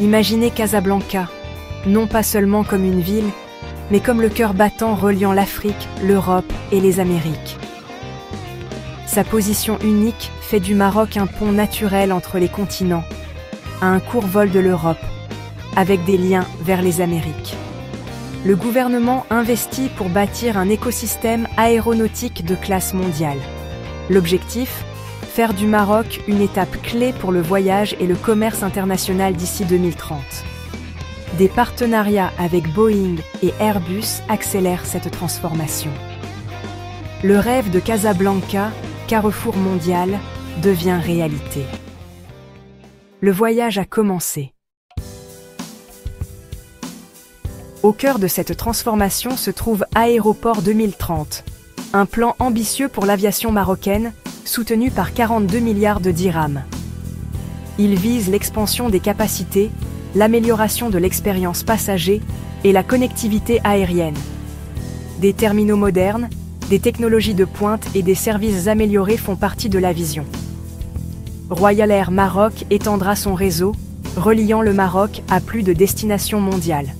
Imaginez Casablanca, non pas seulement comme une ville, mais comme le cœur battant reliant l'Afrique, l'Europe et les Amériques. Sa position unique fait du Maroc un pont naturel entre les continents, à un court vol de l'Europe, avec des liens vers les Amériques. Le gouvernement investit pour bâtir un écosystème aéronautique de classe mondiale. L'objectif ? Faire du Maroc une étape clé pour le voyage et le commerce international d'ici 2030. Des partenariats avec Boeing et Airbus accélèrent cette transformation. Le rêve de Casablanca, carrefour mondial, devient réalité. Le voyage a commencé. Au cœur de cette transformation se trouve Aéroport 2030, un plan ambitieux pour l'aviation marocaine, soutenu par 42 milliards de dirhams. Il vise l'expansion des capacités, l'amélioration de l'expérience passager et la connectivité aérienne. Des terminaux modernes, des technologies de pointe et des services améliorés font partie de la vision. Royal Air Maroc étendra son réseau, reliant le Maroc à plus de destinations mondiales.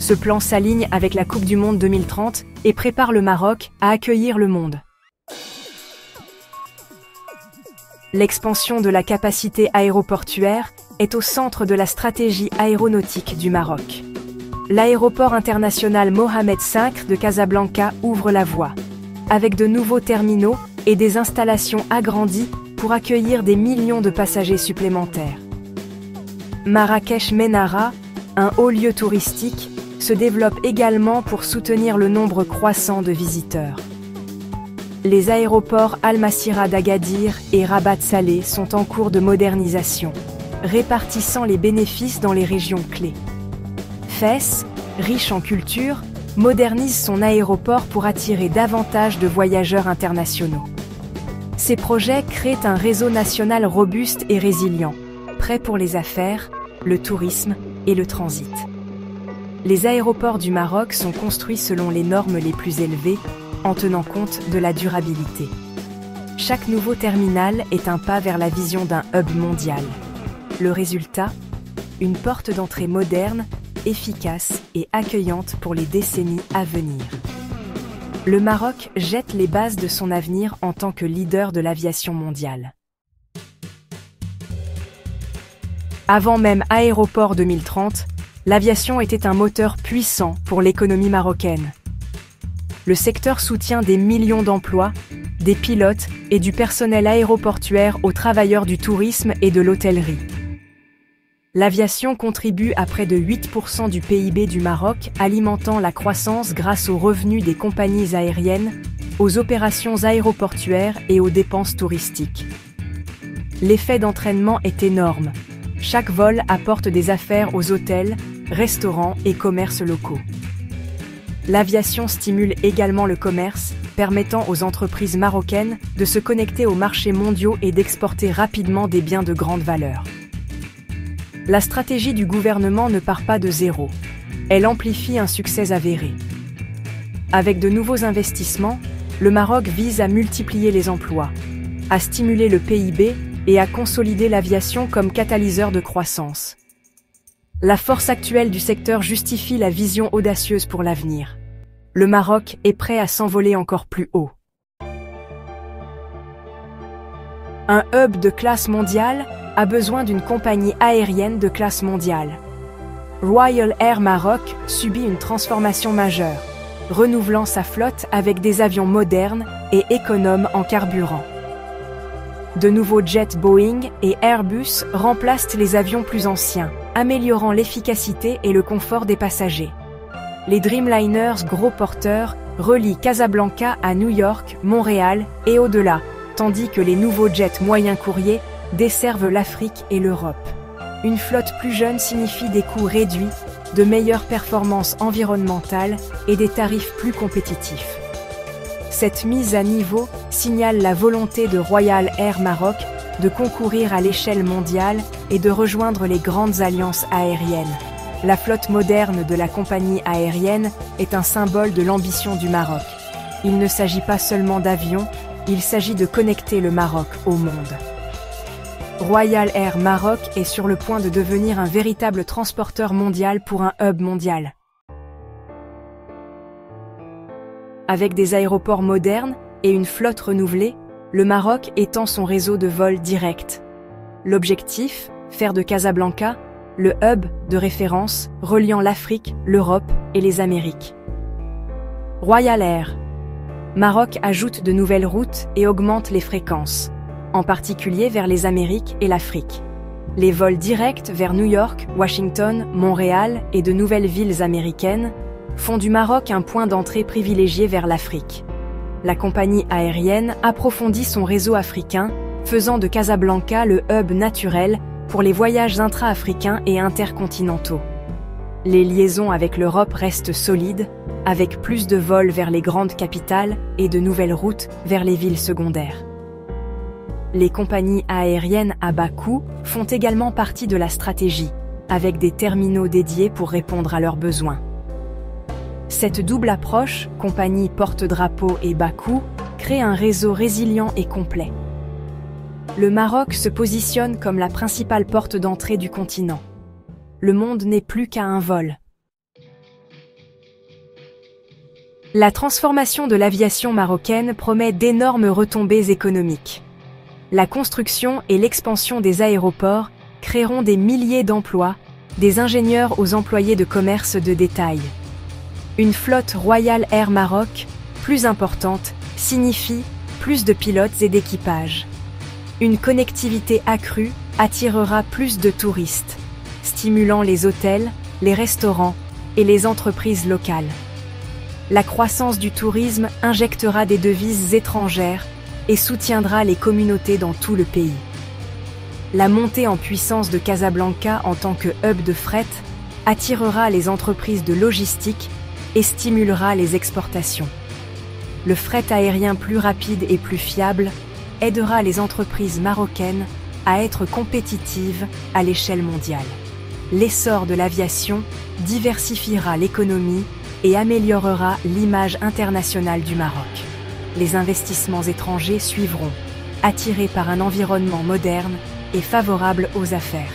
Ce plan s'aligne avec la Coupe du Monde 2030 et prépare le Maroc à accueillir le monde. L'expansion de la capacité aéroportuaire est au centre de la stratégie aéronautique du Maroc. L'aéroport international Mohamed V de Casablanca ouvre la voie, avec de nouveaux terminaux et des installations agrandies pour accueillir des millions de passagers supplémentaires. Marrakech Menara, un haut lieu touristique, se développe également pour soutenir le nombre croissant de visiteurs. Les aéroports Al-Masira d'Agadir et Rabat Salé sont en cours de modernisation, répartissant les bénéfices dans les régions clés. Fès, riche en culture, modernise son aéroport pour attirer davantage de voyageurs internationaux. Ces projets créent un réseau national robuste et résilient, prêt pour les affaires, le tourisme et le transit. Les aéroports du Maroc sont construits selon les normes les plus élevées, en tenant compte de la durabilité. Chaque nouveau terminal est un pas vers la vision d'un hub mondial. Le résultat ? Une porte d'entrée moderne, efficace et accueillante pour les décennies à venir. Le Maroc jette les bases de son avenir en tant que leader de l'aviation mondiale. Avant même Aéroport 2030, l'aviation était un moteur puissant pour l'économie marocaine. Le secteur soutient des millions d'emplois, des pilotes et du personnel aéroportuaire aux travailleurs du tourisme et de l'hôtellerie. L'aviation contribue à près de 8% du PIB du Maroc, alimentant la croissance grâce aux revenus des compagnies aériennes, aux opérations aéroportuaires et aux dépenses touristiques. L'effet d'entraînement est énorme. Chaque vol apporte des affaires aux hôtels, restaurants et commerces locaux. L'aviation stimule également le commerce, permettant aux entreprises marocaines de se connecter aux marchés mondiaux et d'exporter rapidement des biens de grande valeur. La stratégie du gouvernement ne part pas de zéro. Elle amplifie un succès avéré. Avec de nouveaux investissements, le Maroc vise à multiplier les emplois, à stimuler le PIB et à consolider l'aviation comme catalyseur de croissance. La force actuelle du secteur justifie la vision audacieuse pour l'avenir. Le Maroc est prêt à s'envoler encore plus haut. Un hub de classe mondiale a besoin d'une compagnie aérienne de classe mondiale. Royal Air Maroc subit une transformation majeure, renouvelant sa flotte avec des avions modernes et économes en carburant. De nouveaux jets Boeing et Airbus remplacent les avions plus anciens, améliorant l'efficacité et le confort des passagers. Les Dreamliners gros porteurs relient Casablanca à New York, Montréal et au-delà, tandis que les nouveaux jets moyens courriers desservent l'Afrique et l'Europe. Une flotte plus jeune signifie des coûts réduits, de meilleures performances environnementales et des tarifs plus compétitifs. Cette mise à niveau signale la volonté de Royal Air Maroc de concourir à l'échelle mondiale et de rejoindre les grandes alliances aériennes. La flotte moderne de la compagnie aérienne est un symbole de l'ambition du Maroc. Il ne s'agit pas seulement d'avions, il s'agit de connecter le Maroc au monde. Royal Air Maroc est sur le point de devenir un véritable transporteur mondial pour un hub mondial. Avec des aéroports modernes et une flotte renouvelée, le Maroc étend son réseau de vols directs. L'objectif, faire de Casablanca le hub de référence reliant l'Afrique, l'Europe et les Amériques. Royal Air Maroc ajoute de nouvelles routes et augmente les fréquences, en particulier vers les Amériques et l'Afrique. Les vols directs vers New York, Washington, Montréal et de nouvelles villes américaines font du Maroc un point d'entrée privilégié vers l'Afrique. La compagnie aérienne approfondit son réseau africain, faisant de Casablanca le hub naturel pour les voyages intra-africains et intercontinentaux. Les liaisons avec l'Europe restent solides, avec plus de vols vers les grandes capitales et de nouvelles routes vers les villes secondaires. Les compagnies aériennes à bas coût font également partie de la stratégie, avec des terminaux dédiés pour répondre à leurs besoins. Cette double approche, compagnie porte-drapeau et bas coût, crée un réseau résilient et complet. Le Maroc se positionne comme la principale porte d'entrée du continent. Le monde n'est plus qu'à un vol. La transformation de l'aviation marocaine promet d'énormes retombées économiques. La construction et l'expansion des aéroports créeront des milliers d'emplois, des ingénieurs aux employés de commerce de détail. Une flotte Royal Air Maroc, plus importante, signifie plus de pilotes et d'équipages. Une connectivité accrue attirera plus de touristes, stimulant les hôtels, les restaurants et les entreprises locales. La croissance du tourisme injectera des devises étrangères et soutiendra les communautés dans tout le pays. La montée en puissance de Casablanca en tant que hub de fret attirera les entreprises de logistique et stimulera les exportations. Le fret aérien plus rapide et plus fiable aidera les entreprises marocaines à être compétitives à l'échelle mondiale. L'essor de l'aviation diversifiera l'économie et améliorera l'image internationale du Maroc. Les investissements étrangers suivront, attirés par un environnement moderne et favorable aux affaires.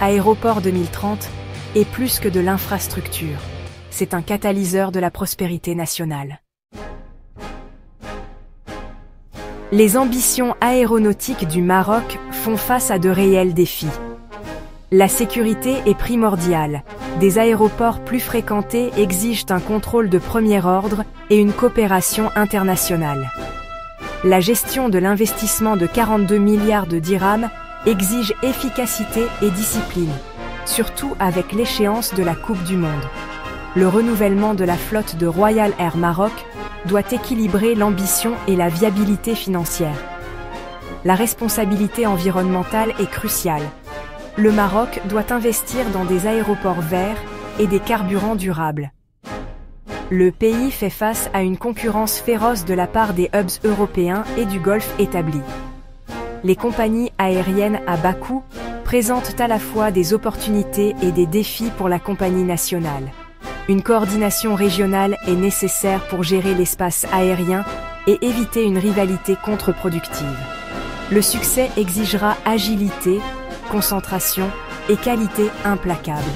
Aéroport 2030 est plus que de l'infrastructure. C'est un catalyseur de la prospérité nationale. Les ambitions aéronautiques du Maroc font face à de réels défis. La sécurité est primordiale. Des aéroports plus fréquentés exigent un contrôle de premier ordre et une coopération internationale. La gestion de l'investissement de 42 milliards de dirhams exige efficacité et discipline, surtout avec l'échéance de la Coupe du Monde. Le renouvellement de la flotte de Royal Air Maroc doit équilibrer l'ambition et la viabilité financière. La responsabilité environnementale est cruciale. Le Maroc doit investir dans des aéroports verts et des carburants durables. Le pays fait face à une concurrence féroce de la part des hubs européens et du Golfe établis. Les compagnies aériennes à bas coût présentent à la fois des opportunités et des défis pour la compagnie nationale. Une coordination régionale est nécessaire pour gérer l'espace aérien et éviter une rivalité contre-productive. Le succès exigera agilité, concentration et qualité implacable.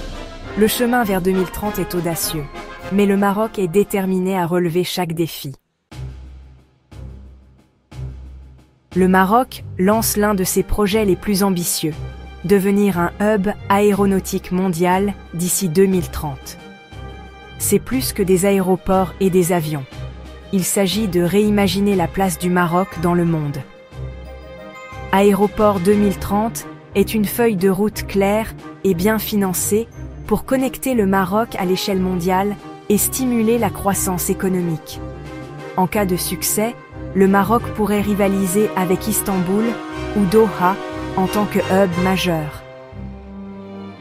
Le chemin vers 2030 est audacieux, mais le Maroc est déterminé à relever chaque défi. Le Maroc lance l'un de ses projets les plus ambitieux, devenir un hub aéronautique mondial d'ici 2030. C'est plus que des aéroports et des avions. Il s'agit de réimaginer la place du Maroc dans le monde. Aéroport 2030 est une feuille de route claire et bien financée pour connecter le Maroc à l'échelle mondiale et stimuler la croissance économique. En cas de succès, le Maroc pourrait rivaliser avec Istanbul ou Doha en tant que hub majeur.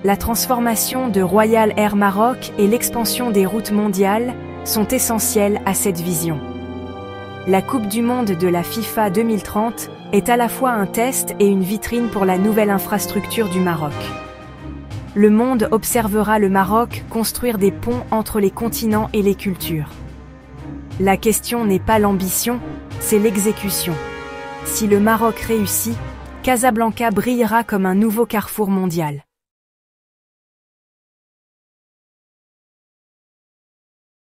La transformation de Royal Air Maroc et l'expansion des routes mondiales sont essentielles à cette vision. La Coupe du Monde de la FIFA 2030 est à la fois un test et une vitrine pour la nouvelle infrastructure du Maroc. Le monde observera le Maroc construire des ponts entre les continents et les cultures. La question n'est pas l'ambition, c'est l'exécution. Si le Maroc réussit, Casablanca brillera comme un nouveau carrefour mondial.